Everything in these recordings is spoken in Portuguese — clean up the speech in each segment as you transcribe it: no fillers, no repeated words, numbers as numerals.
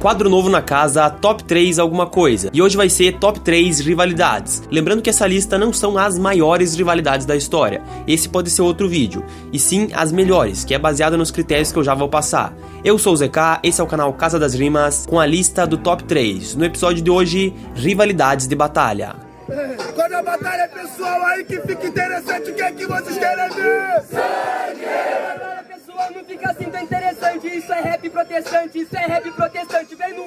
Quadro novo na casa, Top 3 alguma coisa. E hoje vai ser Top 3 rivalidades. Lembrando que essa lista não são as maiores rivalidades da história. Esse pode ser outro vídeo. E sim as melhores, que é baseada nos critérios que eu já vou passar. Eu sou o ZK, esse é o canal Casa das Rimas, com a lista do Top 3. No episódio de hoje, rivalidades de batalha. Quando a batalha é pessoal aí que fica interessante, o que é que vocês querem ver? Sangue! Pessoal, não fica assim tão interessante, isso é rap protestante, vem no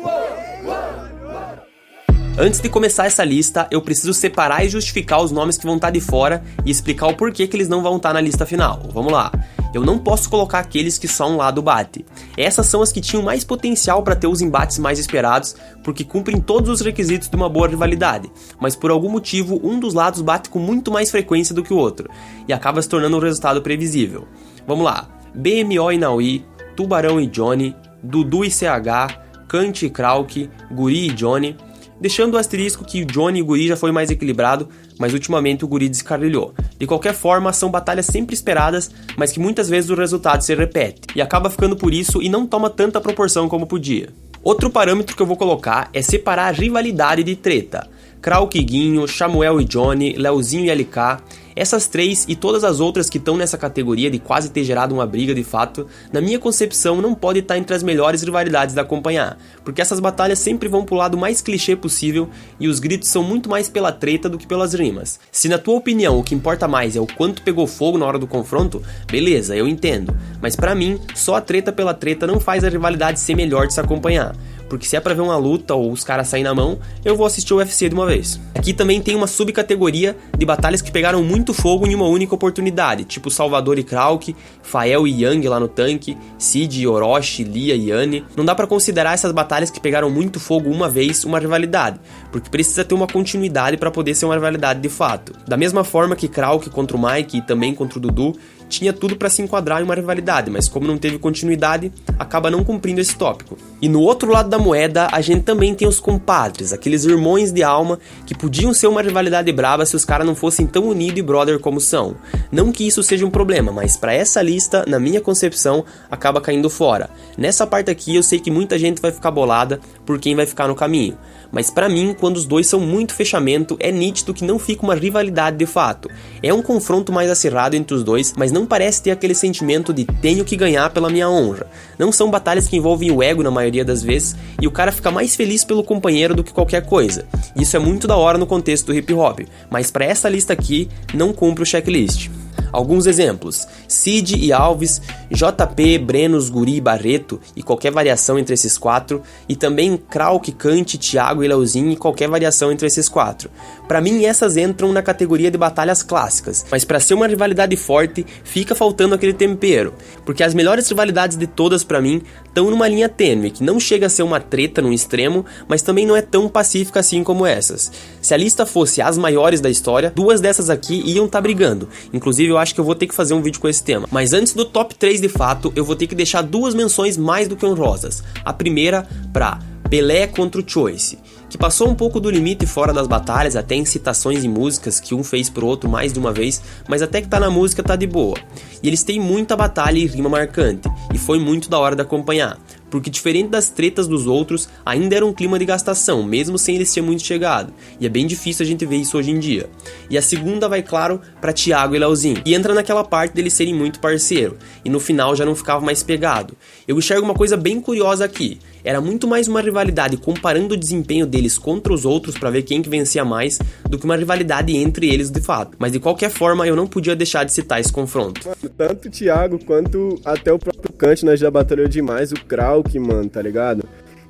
Antes de começar essa lista, eu preciso separar e justificar os nomes que vão estar de fora e explicar o porquê que eles não vão estar na lista final. Vamos lá. Eu não posso colocar aqueles que só um lado bate. Essas são as que tinham mais potencial para ter os embates mais esperados, porque cumprem todos os requisitos de uma boa rivalidade, mas por algum motivo um dos lados bate com muito mais frequência do que o outro, e acaba se tornando um resultado previsível. Vamos lá. BMO e Naui, Tubarão e Johnny, Dudu e CH, Kant e Krauk, Guri e Johnny, deixando o asterisco que o Johnny e o Guri já foi mais equilibrado, mas ultimamente o Guri descarrilhou. De qualquer forma, são batalhas sempre esperadas, mas que muitas vezes o resultado se repete, e acaba ficando por isso e não toma tanta proporção como podia. Outro parâmetro que eu vou colocar é separar a rivalidade de treta. Krauk e Guinho, Samuel e Johnny, Leozinho e LK, essas três e todas as outras que estão nessa categoria de quase ter gerado uma briga de fato, na minha concepção não pode estar entre as melhores rivalidades de acompanhar, porque essas batalhas sempre vão pro lado mais clichê possível e os gritos são muito mais pela treta do que pelas rimas. Se na tua opinião o que importa mais é o quanto pegou fogo na hora do confronto, beleza, eu entendo, mas pra mim, só a treta pela treta não faz a rivalidade ser melhor de se acompanhar. Porque se é pra ver uma luta ou os caras saírem na mão, eu vou assistir o UFC de uma vez. Aqui também tem uma subcategoria de batalhas que pegaram muito fogo em uma única oportunidade, tipo Salvador e Krauk, Fael e Yang lá no tanque, Cid, Orochi, Lia e Yane. Não dá pra considerar essas batalhas que pegaram muito fogo uma vez uma rivalidade, porque precisa ter uma continuidade pra poder ser uma rivalidade de fato. Da mesma forma que Krauk contra o Mike e também contra o Dudu, tinha tudo pra se enquadrar em uma rivalidade, mas como não teve continuidade, acaba não cumprindo esse tópico. E no outro lado da moeda, a gente também tem os compadres, aqueles irmãos de alma que podiam ser uma rivalidade braba se os caras não fossem tão unidos e brother como são. Não que isso seja um problema, mas pra essa lista, na minha concepção, acaba caindo fora. Nessa parte aqui eu sei que muita gente vai ficar bolada por quem vai ficar no caminho, mas pra mim, quando os dois são muito fechamento, é nítido que não fica uma rivalidade de fato. É um confronto mais acirrado entre os dois, mas não parece ter aquele sentimento de tenho que ganhar pela minha honra. Não são batalhas que envolvem o ego na maioria das vezes, e o cara fica mais feliz pelo companheiro do que qualquer coisa. Isso é muito da hora no contexto do hip hop, mas pra essa lista aqui, não cumpre o checklist. Alguns exemplos: Cid e Alves, JP, Brenos, Guri e Barreto e qualquer variação entre esses quatro, e também Krauk, Kant, Thiago e Leozinho e qualquer variação entre esses quatro. Pra mim essas entram na categoria de batalhas clássicas, mas pra ser uma rivalidade forte, fica faltando aquele tempero, porque as melhores rivalidades de todas pra mim estão numa linha tênue, que não chega a ser uma treta num extremo, mas também não é tão pacífica assim como essas. Se a lista fosse as maiores da história, duas dessas aqui iam estar brigando, inclusive eu acho que eu vou ter que fazer um vídeo com esse tema. Mas antes do top 3 de fato, eu vou ter que deixar duas menções mais do que honrosas. A primeira pra Pelé contra o Choice, que passou um pouco do limite fora das batalhas, até em citações em músicas que um fez pro outro mais de uma vez, mas até que tá na música tá de boa. E eles têm muita batalha e rima marcante, e foi muito da hora de acompanhar, porque diferente das tretas dos outros, ainda era um clima de gastação, mesmo sem eles ser muito chegado, e é bem difícil a gente ver isso hoje em dia. E a segunda vai, claro, pra Thiago e Leozinho, e entra naquela parte deles serem muito parceiro, e no final já não ficava mais pegado. Eu enxergo uma coisa bem curiosa aqui, era muito mais uma rivalidade comparando o desempenho deles contra os outros pra ver quem que vencia mais, do que uma rivalidade entre eles de fato. Mas de qualquer forma, eu não podia deixar de citar esse confronto. Mano, tanto o Thiago quanto até o próprio Kant, nós já batalhou demais, o Krauk, mano, tá ligado?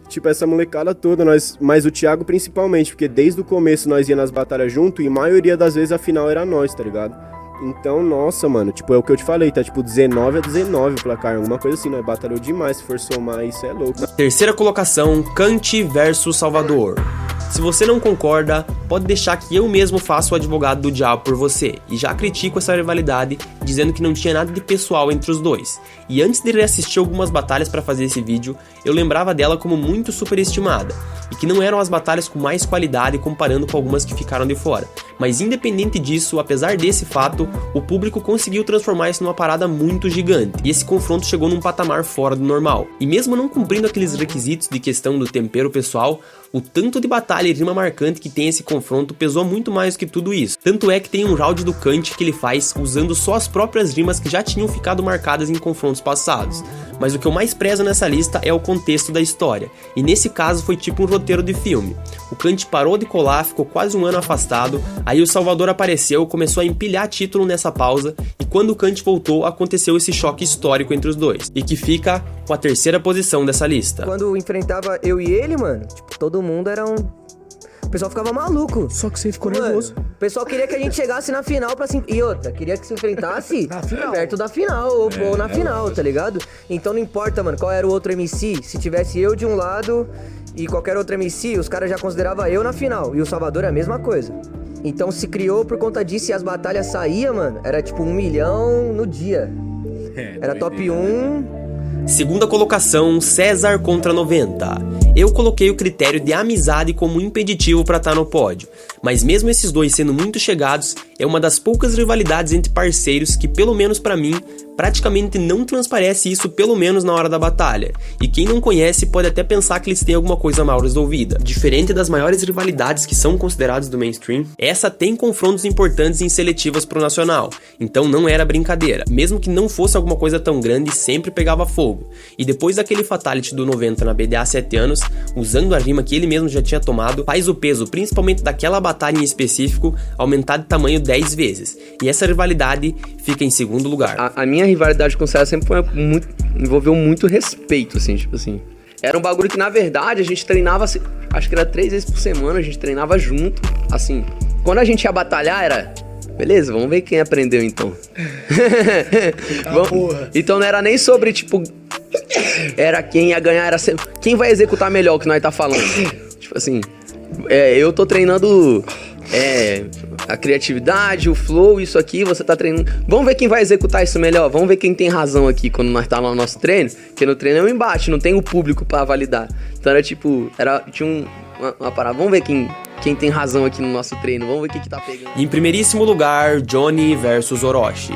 Tipo, essa molecada toda, mas o Thiago principalmente, porque desde o começo nós ia nas batalhas junto e a maioria das vezes a final era nós, tá ligado? Então, nossa, mano, tipo, é o que eu te falei, tá tipo 19-19 o placar, alguma coisa assim, nós batalhou demais, se for somar, isso é louco. Terceira colocação, Kant versus Salvador. Se você não concorda, pode deixar que eu mesmo faço o advogado do diabo por você, e já critico essa rivalidade, dizendo que não tinha nada de pessoal entre os dois. E antes de reassistir algumas batalhas para fazer esse vídeo, eu lembrava dela como muito superestimada, e que não eram as batalhas com mais qualidade comparando com algumas que ficaram de fora. Mas independente disso, apesar desse fato, o público conseguiu transformar isso numa parada muito gigante, e esse confronto chegou num patamar fora do normal. E mesmo não cumprindo aqueles requisitos de questão do tempero pessoal, o tanto de batalha e rima marcante que tem esse confronto pesou muito mais do que tudo isso. Tanto é que tem um round do Kant que ele faz usando só as próprias rimas que já tinham ficado marcadas em confrontos passados. Mas o que eu mais prezo nessa lista é o contexto da história, e nesse caso foi tipo um roteiro de filme. O Kant parou de colar, ficou quase um ano afastado, aí o Salvador apareceu, começou a empilhar título nessa pausa, e quando o Kant voltou, aconteceu esse choque histórico entre os dois, e que fica com a terceira posição dessa lista. Quando enfrentava eu e ele, mano, tipo, todo mundo era um... O pessoal ficava maluco. Só que você ficou Mano, nervoso. o pessoal queria que a gente chegasse na final pra se... E outra, queria que se enfrentasse Na final. perto da final, ou na final, tá ligado? Então não importa, mano, qual era o outro MC. Se tivesse eu de um lado e qualquer outro MC, os caras já consideravam eu na final. E o Salvador é a mesma coisa. Então se criou por conta disso, e as batalhas saíam, mano, era tipo 1 milhão no dia. Era top 1... Segunda colocação, César contra 90. Eu coloquei o critério de amizade como impeditivo para estar no pódio, mas mesmo esses dois sendo muito chegados, é uma das poucas rivalidades entre parceiros que, pelo menos para mim, praticamente não transparece isso, pelo menos na hora da batalha, e quem não conhece pode até pensar que eles têm alguma coisa mal resolvida. Diferente das maiores rivalidades que são consideradas do mainstream, essa tem confrontos importantes em seletivas pro nacional, então não era brincadeira. Mesmo que não fosse alguma coisa tão grande, sempre pegava fogo. E depois daquele fatality do 90 na BDA 7 anos, usando a rima que ele mesmo já tinha tomado, faz o peso, principalmente daquela batalha em específico, aumentar de tamanho 10 vezes. E essa rivalidade fica em segundo lugar. A minha rivalidade com o César sempre foi envolveu muito respeito, assim, tipo assim. Era um bagulho que, na verdade, a gente treinava, acho que era 3 vezes por semana, a gente treinava junto, assim. Quando a gente ia batalhar, era... Beleza, vamos ver quem aprendeu, então. Então não era nem sobre, tipo... Era quem ia ganhar, era quem vai executar melhor o que nós tá falando. Tipo assim, eu tô treinando a criatividade, o flow, isso aqui, você tá treinando. Vamos ver quem vai executar isso melhor, vamos ver quem tem razão aqui quando nós tá no nosso treino. Porque no treino é um embate, não tem o público pra validar. Então era tipo, tinha uma parada, vamos ver quem tem razão aqui no nosso treino, vamos ver quem que tá pegando. Em primeiríssimo lugar, Johnny versus Orochi.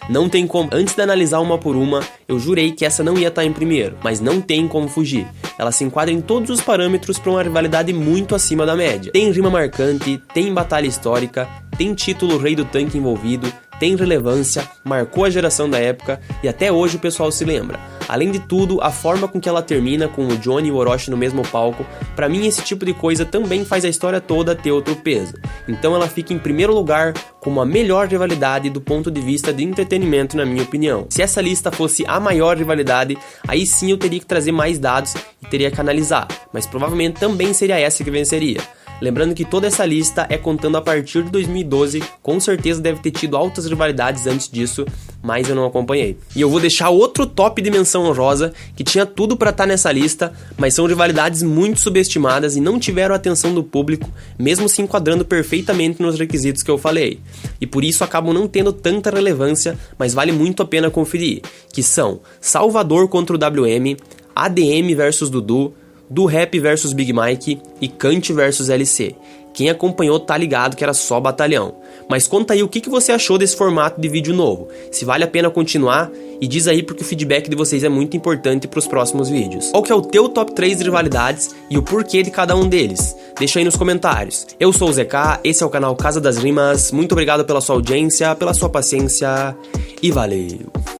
Não tem como, antes de analisar uma por uma, eu jurei que essa não ia estar em primeiro, mas não tem como fugir. Ela se enquadra em todos os parâmetros para uma rivalidade muito acima da média. Tem rima marcante, tem batalha histórica, tem título Rei do Tanque envolvido, tem relevância, marcou a geração da época e até hoje o pessoal se lembra. Além de tudo, a forma com que ela termina com o Johnny e o Orochi no mesmo palco, pra mim esse tipo de coisa também faz a história toda ter outro peso. Então ela fica em primeiro lugar como a melhor rivalidade do ponto de vista de entretenimento, na minha opinião. Se essa lista fosse a maior rivalidade, aí sim eu teria que trazer mais dados e teria que analisar, mas provavelmente também seria essa que venceria. Lembrando que toda essa lista é contando a partir de 2012, com certeza deve ter tido altas rivalidades antes disso, mas eu não acompanhei. E eu vou deixar outro top de menção honrosa, que tinha tudo pra estar nessa lista, mas são rivalidades muito subestimadas e não tiveram a atenção do público, mesmo se enquadrando perfeitamente nos requisitos que eu falei. E por isso acabam não tendo tanta relevância, mas vale muito a pena conferir, que são Salvador contra o WM, ADM versus Dudu, Do Rap vs Big Mike e Kant vs LC. Quem acompanhou tá ligado que era só batalhão. Mas conta aí o que você achou desse formato de vídeo novo, se vale a pena continuar, e diz aí porque o feedback de vocês é muito importante para os próximos vídeos. Qual que é o teu top 3 de rivalidades e o porquê de cada um deles? Deixa aí nos comentários. Eu sou o ZK, esse é o canal Casa das Rimas, muito obrigado pela sua audiência, pela sua paciência e valeu!